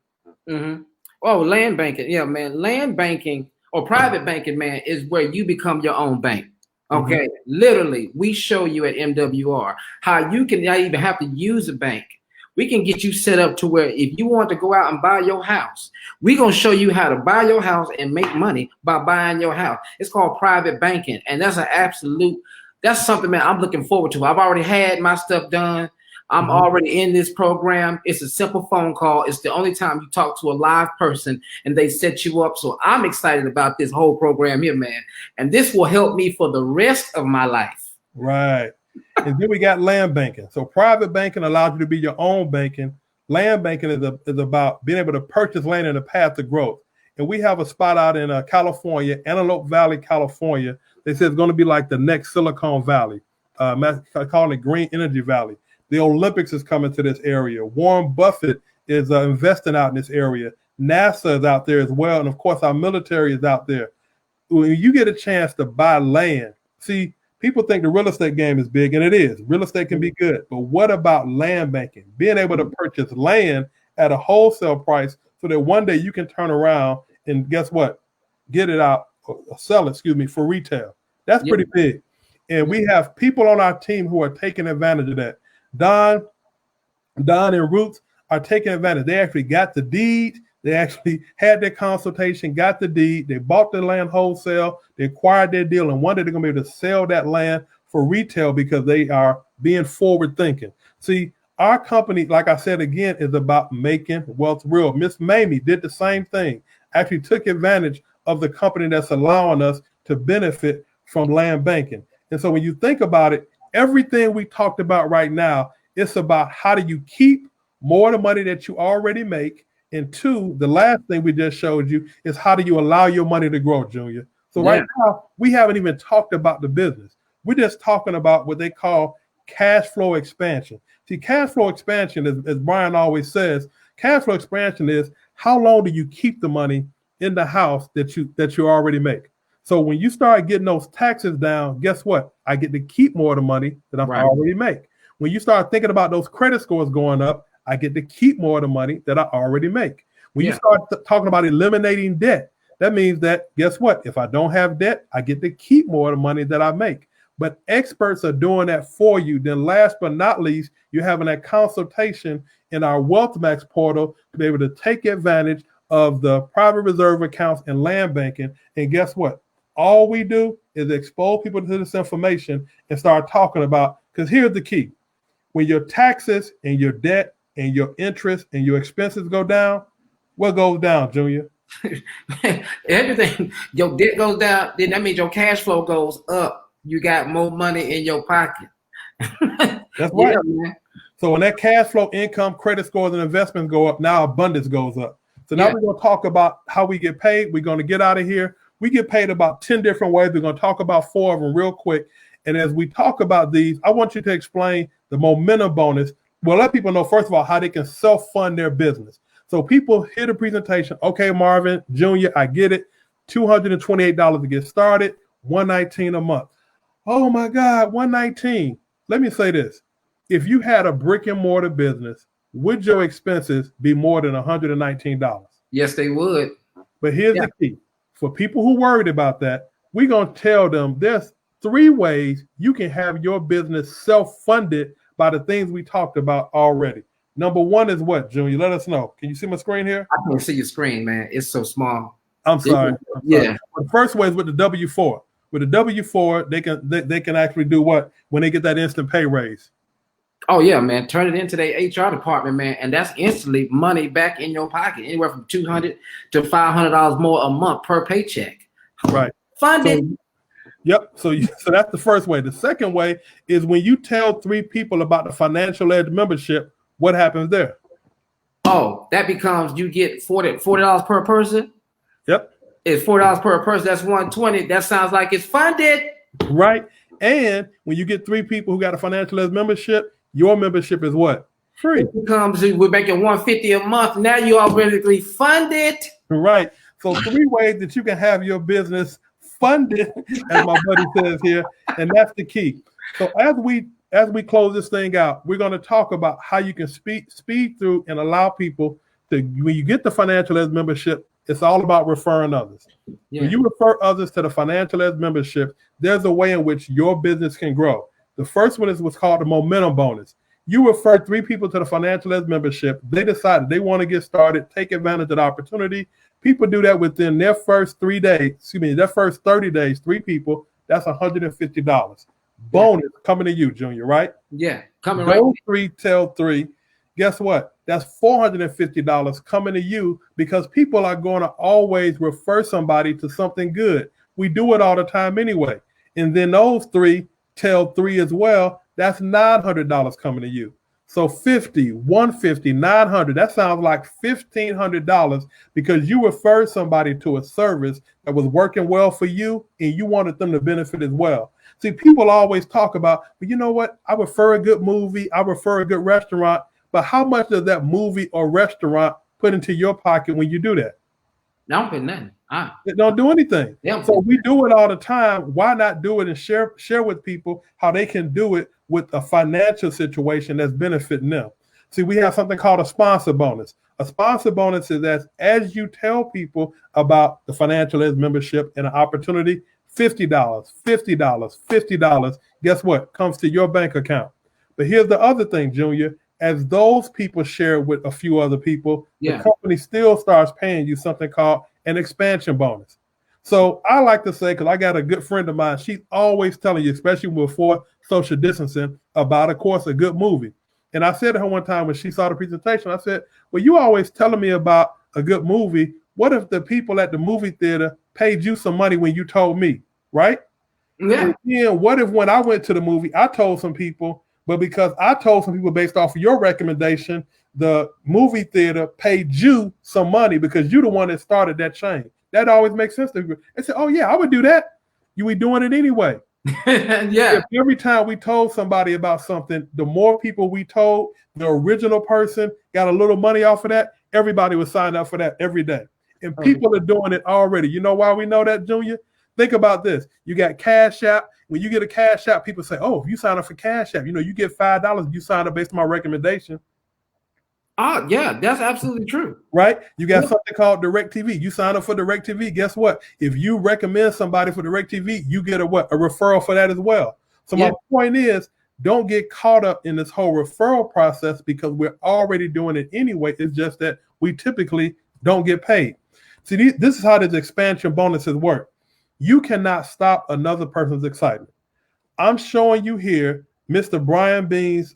Mm-hmm. Oh, land banking. Yeah, man. Land banking or private banking, man, is where you become your own bank. Okay. Mm-hmm. Literally, we show you at MWR how you can not even have to use a bank. We can get you set up to where if you want to go out and buy your house, we're going to show you how to buy your house and make money by buying your house. It's called private banking. And that's that's something, man, I'm looking forward to. I've already had my stuff done. I'm already in this program. It's a simple phone call. It's the only time you talk to a live person and they set you up. So I'm excited about this whole program here, man. And this will help me for the rest of my life. Right. And then we got land banking. So private banking allows you to be your own banking. Land banking is about being able to purchase land in a path to growth. And we have a spot out in California, Antelope Valley, California. They say it's going to be like the next Silicon Valley, calling it Green Energy Valley. The Olympics is coming to this area. Warren Buffett is investing out in this area. NASA is out there as well. And of course, our military is out there. When you get a chance to buy land, see, people think the real estate game is big, and it is. Real estate can be good. But what about land banking? Being able to purchase land at a wholesale price so that one day you can turn around and guess what? Get it out, sell it, for retail. That's pretty big. And we have people on our team who are taking advantage of that. Don and Ruth are taking advantage. They actually got the deed. They actually had their consultation, got the deed. They bought the land wholesale. They acquired their deal. And one day they're going to be able to sell that land for retail because they are being forward thinking. See, our company, like I said, again, is about making wealth real. Miss Mamie did the same thing. Actually took advantage of the company that's allowing us to benefit from land banking. And so when you think about it, everything we talked about right now, it's about how do you keep more of the money that you already make. And two, the last thing we just showed you is how do you allow your money to grow, Junior? So right now, we haven't even talked about the business. We're just talking about what they call cash flow expansion. See, cash flow expansion, as Brian always says, cash flow expansion is how long do you keep the money in the house that you already make? So when you start getting those taxes down, guess what? I get to keep more of the money that I already make. When you start thinking about those credit scores going up, I get to keep more of the money that I already make. When you start talking about eliminating debt, that means that, guess what? If I don't have debt, I get to keep more of the money that I make. But experts are doing that for you. Then last but not least, you're having that consultation in our WealthMax portal to be able to take advantage of the private reserve accounts and land banking. And guess what? All we do is expose people to this information and start talking about, because here's the key. When your taxes and your debt and your interest and your expenses go down, what goes down, Junior? Everything. Your debt goes down, then that means your cash flow goes up. You got more money in your pocket. That's right. Man. So when that cash flow, income, credit scores, and investments go up, now abundance goes up. So now we're going to talk about how we get paid. We're going to get out of here. We get paid about 10 different ways. We're going to talk about 4 of them real quick. And as we talk about these, I want you to explain the momentum bonus. Well, let people know, first of all, how they can self-fund their business. So people hear the presentation. Okay, Marvin, Junior, I get it. $228 to get started, $119 a month. Oh my God, $119. Let me say this. If you had a brick and mortar business, would your expenses be more than $119? Yes, they would. But here's the key. For people who worried about that, we're going to tell them there's 3 ways you can have your business self-funded by the things we talked about already. Number 1 is what, Junior? Let us know. Can you see my screen here? I can't see your screen, man. It's so small. I'm sorry. Yeah. The first way is with the W-4. With the W-4, they can actually do what when they get that instant pay raise? Oh yeah, man. Turn it into their HR department, man, and that's instantly money back in your pocket, anywhere from $200 to $500 more a month per paycheck. Right. Fund it. Yep. So that's the first way. The second way is when you tell 3 people about the Financial Edge membership, what happens there? Oh, that becomes you get $40 per person. Yep. It's $40 per person. That's $120. That sounds like it's funded. Right. And when you get 3 people who got a Financial Edge membership, your membership is what? Free. It becomes we're making $150 a month. Now you already funded. Right. So 3 ways that you can have your business funded, as my buddy says here, and that's the key. So as we close this thing out, we're going to talk about how you can speed through and allow people to, when you get the Financial Edge membership, it's all about referring others. Yeah. When you refer others to the Financial Edge membership, there's a way in which your business can grow. The first one is what's called the momentum bonus. You refer 3 people to the Financial Edge membership. They decided they want to get started, take advantage of the opportunity. People do that within their first 3 days. Their first 30 days, 3 people, that's $150. Bonus coming to you, Junior, right? Yeah, coming Those right. 3 tell 3. Guess what? That's $450 coming to you because people are going to always refer somebody to something good. We do it all the time anyway. And then those 3 tell 3 as well. That's $900 coming to you. So 50, 150, 900, that sounds like $1,500 because you referred somebody to a service that was working well for you and you wanted them to benefit as well. See, people always talk about, but you know what? I refer a good movie, I refer a good restaurant, but how much does that movie or restaurant put into your pocket when you do that? Don't put nothing. It don't do anything. Yeah. So we do it all the time. Why not do it and share with people how they can do it with a financial situation that's benefiting them? See, we have something called a sponsor bonus. A sponsor bonus is that as you tell people about the Financial Edge membership and an opportunity, $50, $50, $50, guess what? Comes to your bank account. But here's the other thing, Junior. As those people share with a few other people, the company still starts paying you something called an expansion bonus. So I like to say, because I got a good friend of mine, she's always telling you, especially before social distancing, about, of course, a good movie. And I said to her one time when she saw the presentation, I said, well, you always telling me about a good movie. What if the people at the movie theater paid you some money when you told me, right? Yeah. And then what if when I went to the movie, I told some people, but because I told some people based off of your recommendation, the movie theater paid you some money because you're the one that started that chain. That always makes sense to me. They said, oh, yeah, I would do that. You were doing it anyway. Yeah. Every time we told somebody about something, the more people we told, the original person got a little money off of that. Everybody would sign up for that every day. And people are doing it already. You know why we know that, Junior? Think about this. You got Cash App. When you get a Cash App, people say, oh, if you sign up for Cash App, you get $5 if you sign up based on my recommendation. Yeah, that's absolutely true. Right? You got something called Directv. You sign up for Directv. Guess what? If you recommend somebody for Directv, you get a referral for that as well. So my point is, don't get caught up in this whole referral process because we're already doing it anyway. It's just that we typically don't get paid. See, this is how these expansion bonuses work. You cannot stop another person's excitement. I'm showing you here Mr. Brian Bean's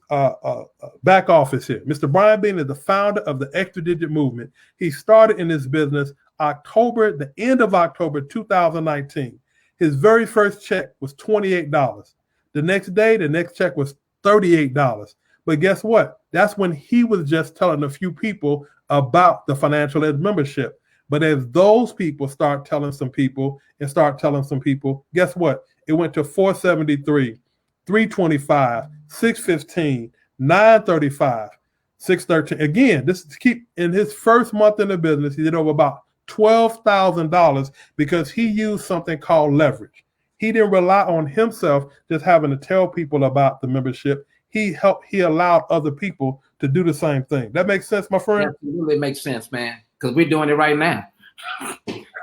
back office here. Mr. Brian Bean is the founder of the Extra Digit Movement. He started in this business the end of October 2019. His very first check was $28. The next day, the next check was $38. But guess what? That's when he was just telling a few people about the Financial Edge membership. But as those people start telling some people, guess what? It went to 473, 325, 615, 935, 613. Again, this is keep in his first month in the business, he did over about $12,000 because he used something called leverage. He didn't rely on himself just having to tell people about the membership. He allowed other people to do the same thing. That makes sense, my friend? That really makes sense, man, because we're doing it right now.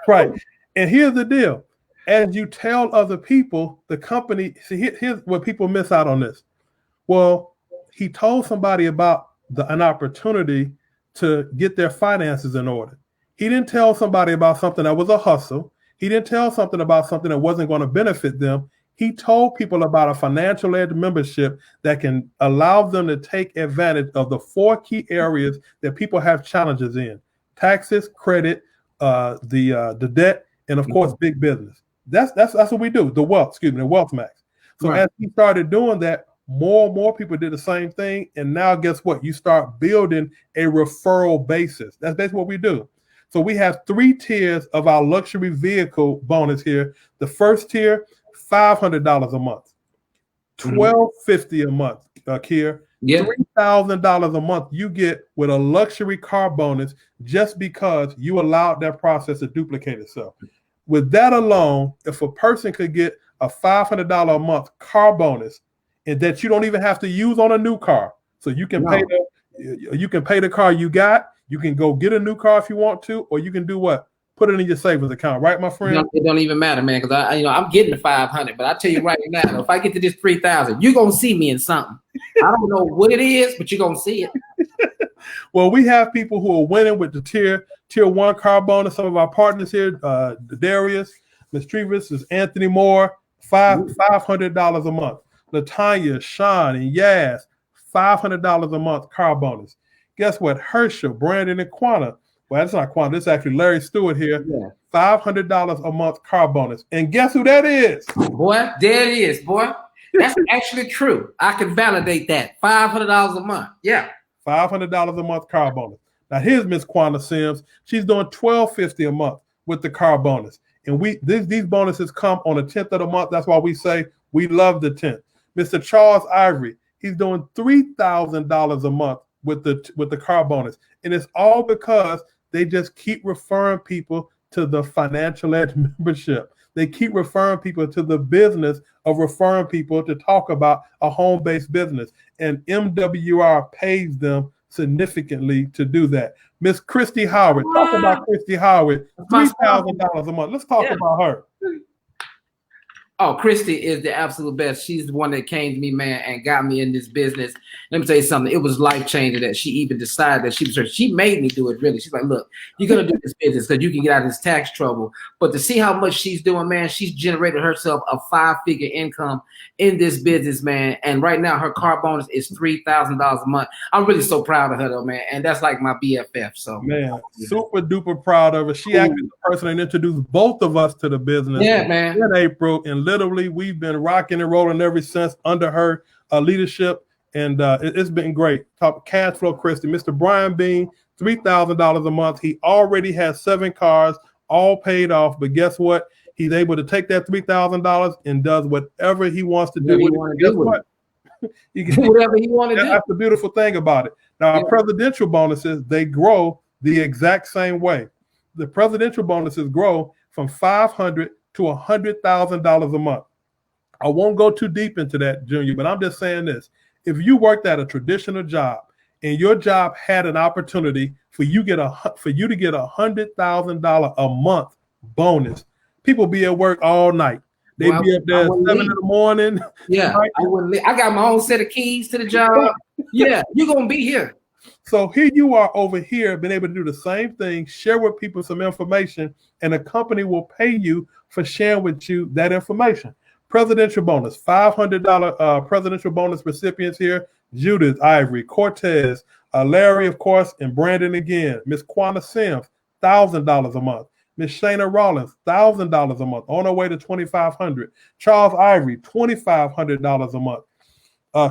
Right. And here's the deal. As you tell other people, the company, see, here's what people miss out on this. Well, he told somebody about an opportunity to get their finances in order. He didn't tell somebody about something that was a hustle. He didn't tell something about something that wasn't going to benefit them. He told people about a Financial Edge membership that can allow them to take advantage of the 4 key areas that people have challenges in: taxes, credit, the debt, and of course, big business. That's what we do. The Wealth Max. So Right. as he started doing that, more and more people did the same thing. And now guess what? You start building a referral basis. That's basically what we do. So we have 3 tiers of our luxury vehicle bonus here. The first tier, $500 a month, $1,250 a month, Kier. Yeah. $3,000 a month you get with a luxury car bonus just because you allowed that process to duplicate itself. With that alone, if a person could get a $500 a month car bonus, and that you don't even have to use on a new car, so you can pay the car you got. You can go get a new car if you want to, or you can do what? Put it in your savings account, right, my friend? It don't even matter, man, because I'm getting the 500, but I tell you right now, if I get to this 3,000, you're gonna see me in something. I don't know what it is, but you're gonna see it. Well, we have people who are winning with the tier 1 car bonus. Some of our partners here, Darius, Ms. Trevis, is Anthony Moore, $500 a month. Latanya, Sean, and Yaz, $500 a month car bonus. Guess what? Herschel, Brandon, and Quanta. Well, that's not Quanta. This is actually Larry Stewart here. Yeah. $500 a month car bonus. And guess who that is? Boy, there it is, boy. That's actually true. I can validate that. $500 a month. Yeah. $500 a month car bonus. Now here's Miss Quanta Sims. She's doing $1,250 a month with the car bonus. And these bonuses come on the 10th of the month. That's why we say we love the 10th. Mr. Charles Ivory, he's doing $3,000 a month with the car bonus. And it's all because they just keep referring people to the Financial Edge membership. They keep referring people to the business of referring people to talk about a home-based business. And MWR pays them significantly to do that. Miss Christy Howard, talk about Christy Howard, $3,000 a month. Let's talk about her. Oh, Christy is the absolute best. She's the one that came to me, man, and got me in this business. Let me tell you something. It was life-changing that she even decided that she made me do it, really. She's like, look, you're going to do this business because you can get out of this tax trouble. But to see how much she's doing, man, she's generated herself a 5-figure income in this business, man. And right now, her car bonus is $3,000 a month. I'm really so proud of her, though, man. And that's like my BFF. So, man, super duper proud of her. She actually the person that introduced both of us to the business. Yeah, man. In April, and literally, we've been rocking and rolling ever since under her leadership, and it's been great. Top cash flow, Christy. Mr. Brian Bean, $3,000 a month. He already has 7 cars, all paid off. But guess what? He's able to take that $3,000 and does whatever he wants to do. Guess what? He can do whatever he wants to do. That's the beautiful thing about it. Now, our presidential bonuses, they grow the exact same way. The presidential bonuses grow from $500,000 to $100,000 a month. I won't go too deep into that, Junior, but I'm just saying this. If you worked at a traditional job and your job had an opportunity for you to get $100,000 a month bonus, people be at work all night. They'd be up there at 7 in the morning. Yeah, right? I got my own set of keys to the job. Yeah, you're going to be here. So here you are over here, been able to do the same thing, share with people some information, and a company will pay you for sharing with you that information. Presidential bonus, $500 presidential bonus recipients here. Judith, Ivory, Cortez, Larry, of course, and Brandon again. Miss Quanta Sims, $1,000 a month. Miss Shayna Rollins, $1,000 a month, on her way to $2,500. Charles Ivory, $2,500 a month.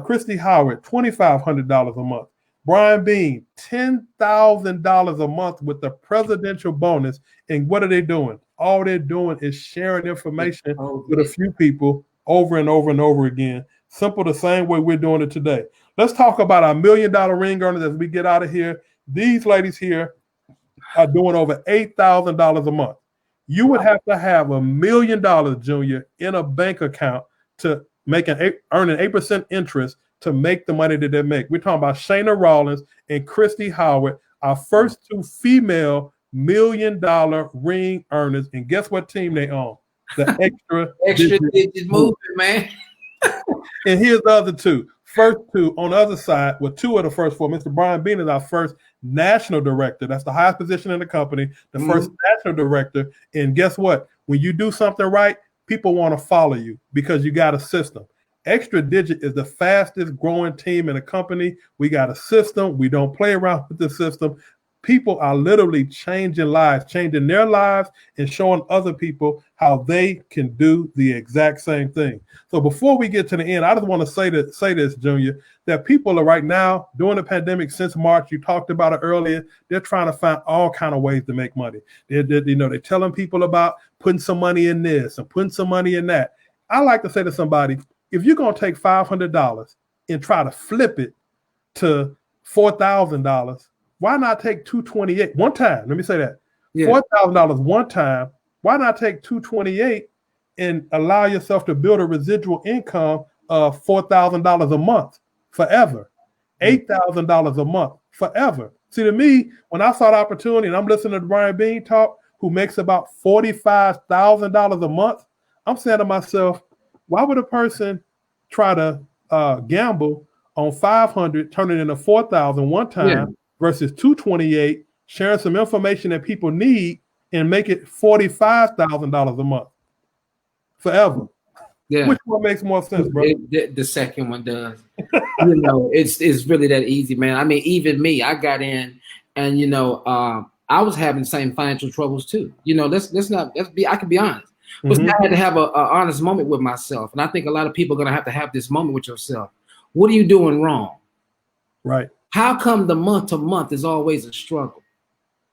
Christy Howard, $2,500 a month. Brian Bean, $10,000 a month with the presidential bonus. And what are they doing? All they're doing is sharing information with a few people over and over and over again. Simple, the same way we're doing it today. Let's talk about our $1 million ring earners as we get out of here. These ladies here are doing over $8,000 a month. You would have to have $1 million, Junior, in a bank account to earn an 8% interest to make the money that they make. We're talking about Shayna Rollins and Christy Howard, our first 2 female $1 million ring earners. And guess what team they on? The extra digit movement, man. And here's the other 2. First 2 on the other side, well, 2 of the first 4. Mr. Brian Bean is our first national director. That's the highest position in the company, the first national director. And guess what? When you do something right, people want to follow you because you got a system. Extra Digit is the fastest growing team in the company. We got a system. We don't play around with the system. people are literally changing lives, changing their lives and showing other people how they can do the exact same thing. So before we get to the end, I just want to say this, Junior, that people are right now during the pandemic since March, you talked about it earlier, they're trying to find all kind of ways to make money. They're telling people about putting some money in this and putting some money in that. I like to say to somebody, if you're going to take $500 and try to flip it to $4,000, why not take $228 one time? Let me say that. Yeah. $4,000 one time. Why not take $228 and allow yourself to build a residual income of $4,000 a month forever, $8,000 a month forever? See, to me, when I saw the opportunity, and I'm listening to Brian Bean talk, who makes about $45,000 a month, I'm saying to myself, why would a person try to gamble on 500, turn it into 4,000 one time versus 228, sharing some information that people need and make it $45,000 a month forever? Yeah. Which one makes more sense, bro? The second one does. It's really that easy, man. I mean, even me, I got in, and I was having the same financial troubles too. I can be honest. But I had to have an honest moment with myself, and I think a lot of people are gonna have this moment with yourself. What are you doing wrong? Right. How come the month to month is always a struggle?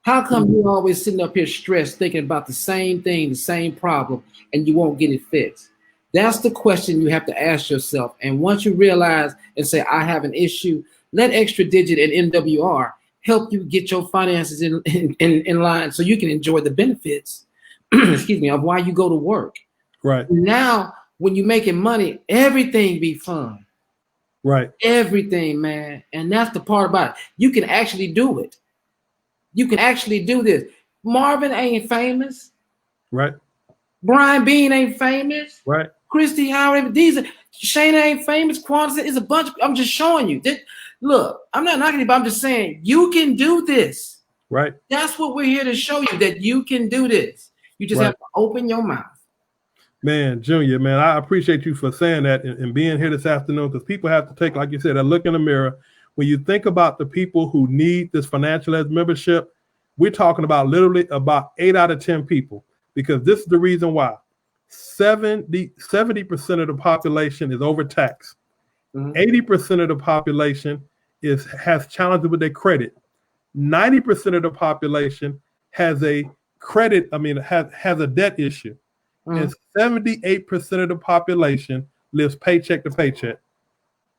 How come you're always sitting up here stressed, thinking about the same thing, the same problem, and you won't get it fixed? That's the question you have to ask yourself. And once you realize and say, I have an issue, let Extra Digit and MWR help you get your finances in line so you can enjoy the benefits, excuse me, of why you go to work. Right. Now, when you're making money, everything be fun. Right. Everything, man. And that's the part about it. You can actually do it. You can actually do this. Marvin ain't famous. Right. Brian Bean ain't famous. Right. Christy Howard, Shayna ain't famous. Quantas is a bunch. I'm just showing you. Look, I'm not knocking you, but I'm just saying you can do this. Right. That's what we're here to show you, that you can do this. You just have to open your mouth. Man, Junior, man, I appreciate you for saying that and being here this afternoon, because people have to take, like you said, a look in the mirror. When you think about the people who need this financial ed membership, we're talking about literally about 8 out of 10 people, because this is the reason why. 70% of the population is overtaxed. 80% of the population has challenges with their credit. 90% of the population has a has a debt issue. And 78% of the population lives paycheck to paycheck.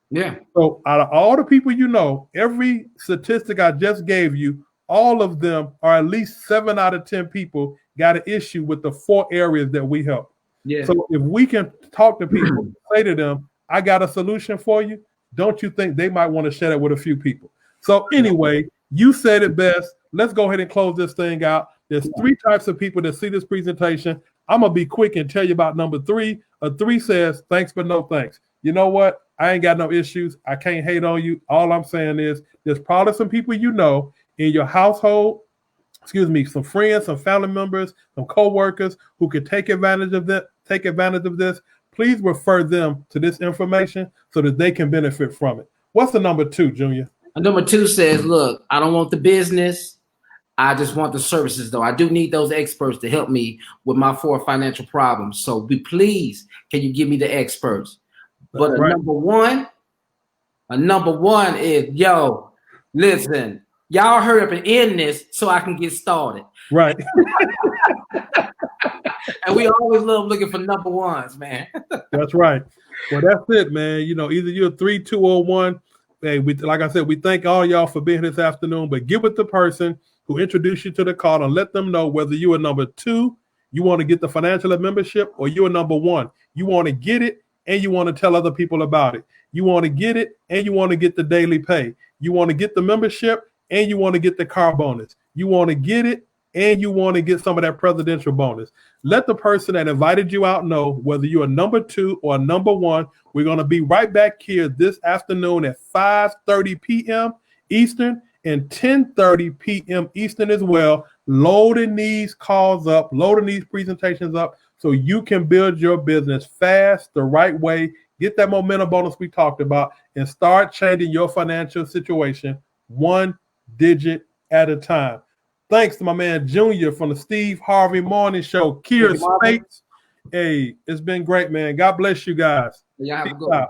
Yeah. So out of all the people every statistic I just gave you, all of them, or at least 7 out of 10 people, got an issue with the 4 areas that we help. Yeah. So if we can talk to people, say to them, I got a solution for you, don't you think they might want to share it with a few people? So anyway, you said it best. Let's go ahead and close this thing out. There's 3 types of people that see this presentation. I'm going to be quick and tell you about number 3. A 3 says, thanks, but no thanks. You know what? I ain't got no issues. I can't hate on you. All I'm saying is there's probably some people in your household, some friends, some family members, some co-workers who could take advantage of this. Please refer them to this information so that they can benefit from it. What's the number 2, Junior? Number 2 says, look, I don't want the business. I just want the services, though. I do need those experts to help me with my 4 financial problems. So please, can you give me the experts? But number one is, listen, y'all hurry up and end this so I can get started. Right. And we always love looking for number ones, man. That's right. Well, that's it, man. Either you're 3, 2, or 1. Hey, like I said, we thank all y'all for being here this afternoon, but get with the person who introduced you to the call and let them know whether you are number 2, you want to get the financial ed membership, or you're number 1. You want to get it and you want to tell other people about it. You want to get it and you want to get the daily pay. You want to get the membership and you want to get the car bonus. You want to get it and you want to get some of that presidential bonus. Let the person that invited you out know whether you are number 2 or number 1. We're going to be right back here this afternoon at 5:30 p.m. Eastern and 10:30 p.m. Eastern as well, loading these calls up, loading these presentations up so you can build your business fast, the right way, get that momentum bonus we talked about, and start changing your financial situation 1 digit at a time. Thanks to my man Junior from the Steve Harvey Morning Show, Kier Spates. Hey, it's been great, man. God bless you guys. Y'all have a Peace good one. out.